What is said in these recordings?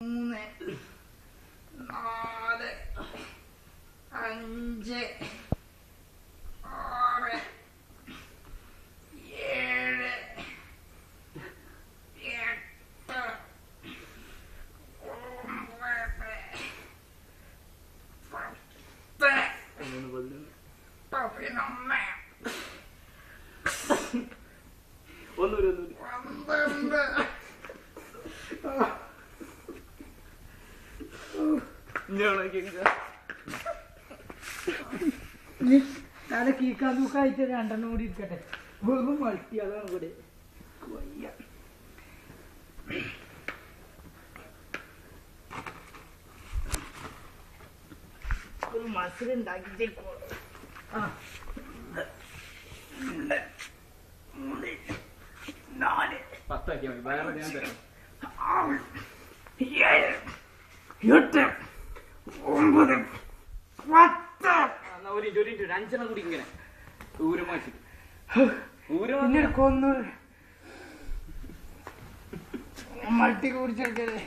3, 4, 5, 6, 7, 8, 9, 10, 11, നാളെ കീക്കാൻ തൂക്കായിട്ട് രണ്ടെണ്ണം കൂടി ഇരിക്കട്ടെ. വെറും മൾട്ടി അതാണ് ഇവിടെ. ഒരു മസിൽ ഉണ്ടാക്കിട്ടേക്കോ. ആ 4 10 8 9 10 അഞ്ചെണ്ണം കൂടി ഇങ്ങനെ ഊരമാറ്റി കൊന്നു മൾട്ടി കുടിച്ചെടുക്കല്ലേ.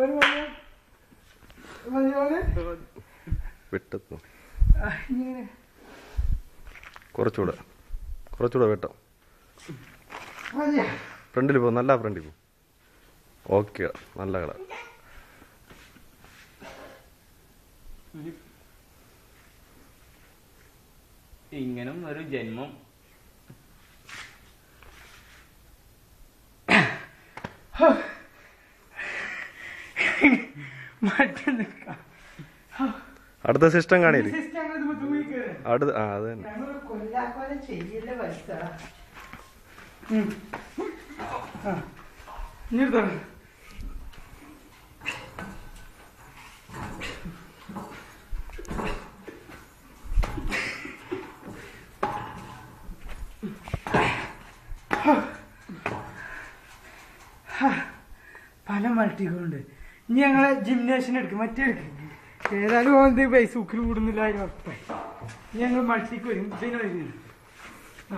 ഒരു വെട്ടത്തു കുറച്ചുകൂടെ വെട്ടാം. ഫ്രണ്ടിൽ പോ, നല്ല ഫ്രണ്ടിൽ പോ. ഓക്കെ, നല്ല കളർ. ഇങ്ങനും ഒരു ജന്മം. അടുത്ത സിസ്റ്റം കാണില്ലേ? അത് തന്നെ. കൊല്ലാക്കൊല ചെയ്യല്ല പൈസ. പല മൾട്ടികളുണ്ട്. ഇനി ഞങ്ങളെ ജിംനേഷ്യൻ എടുക്കും, മറ്റേ എടുക്കും. ഏതായാലും ഓന്ത് പൈസ ഉക്കിൽ കൂടുന്നില്ല. ഉറപ്പായി ഞങ്ങൾ മൾട്ടിക്ക് വരും. ഇതിന് വരും. ആ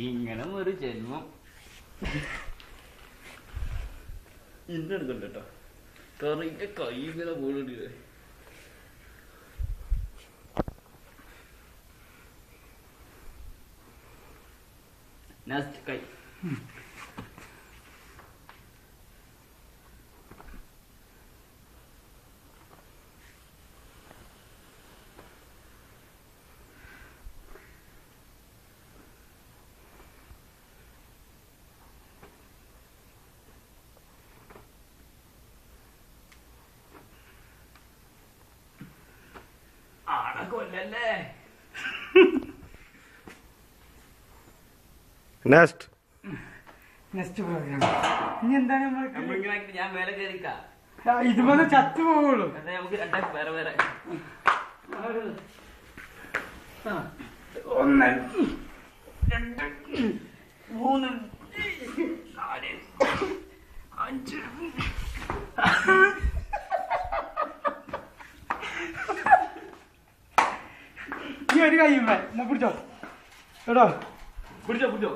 ഇങ്ങനെ ഒരു ജന്മം ഇന്നെടുക്കണ്ട കേട്ടോ. കാരണം ഇന്റെ കൈ ഇങ്ങനെ പോയിട്ടില്ലേ. നെക്സ്റ്റ് കൈ കൊല്ലല്ലേ. നെക്സ്റ്റ് പ്രോഗ്രാം ഇനി എന്താണ് നമ്മളിങ്ങനെ ഞാൻ മേലെ കയറിക്കാം. ഇതുപോലെ ചത്തു പോവുള്ളൂ. നമുക്ക് രണ്ടാം വേറെ വേറെ 1 2 3 4 5 ഈ ഒരു കയ്യുമ്പോ എന്നാ പിടിച്ചോ കേട്ടോ. പിടിച്ചോ പിടിച്ചോ.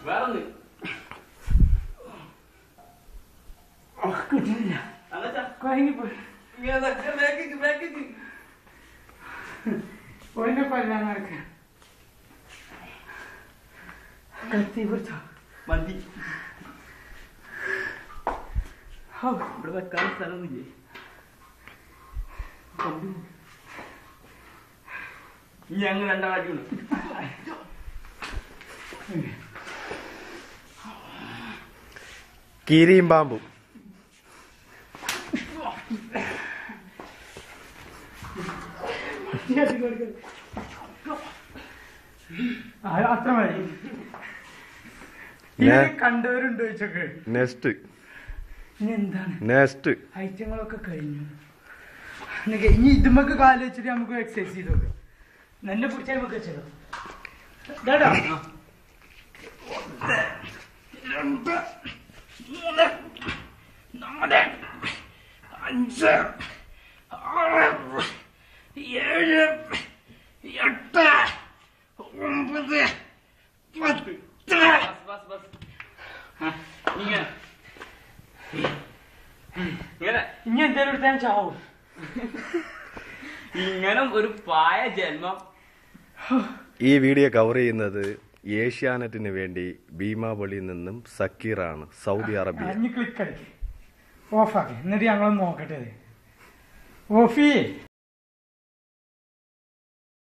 വേറെ കിട്ടില്ല. കൊയങ്ങിപ്പോയി. ഓനെ കൊല്ലാനൊക്കെ കത്തി പിടിച്ചോ. മതി. ഇവിടെ വെക്കാൻ സ്ഥലമൊന്നുമില്ലേ? ഞങ്ങൾ രണ്ടാളാക്കിയുള്ളൂ. കീരിയും പാമ്പും. അത്ര മതി. കണ്ടവരുണ്ടോ ചോദിച്ചൊക്കെ. നെക്സ്റ്റ് ഇനി എന്താണ് നെക്സ്റ്റ് ഐറ്റങ്ങളൊക്കെ കഴിഞ്ഞു. ഇനി ഇതുമ്മക്ക് കാല് വെച്ചിട്ട് നമുക്ക് എക്സസൈസ് ചെയ്തോക്കെ. എന്നെ പിടിച്ചാൽ നമുക്ക് വെച്ചോ. ഇതാടാ 1 2 3 4 5 6 7 8 9 10. ഇനി എന്തേലും എടുത്താൽ ചാവും. ഇങ്ങനെ ഒരു പായ ജന്മം. ഈ വീഡിയോ കവർ ചെയ്യുന്നത് ഏഷ്യാനെറ്റിന് വേണ്ടി ഭീമാപള്ളിയിൽ നിന്നും സക്കീറാണ്, സൗദി അറേബ്യ. ക്ലിക്ക് അടിക്കും, ഓഫാക്കി. എന്നിട്ട് ഞങ്ങളൊന്ന് നോക്കട്ടെ. ഓഫി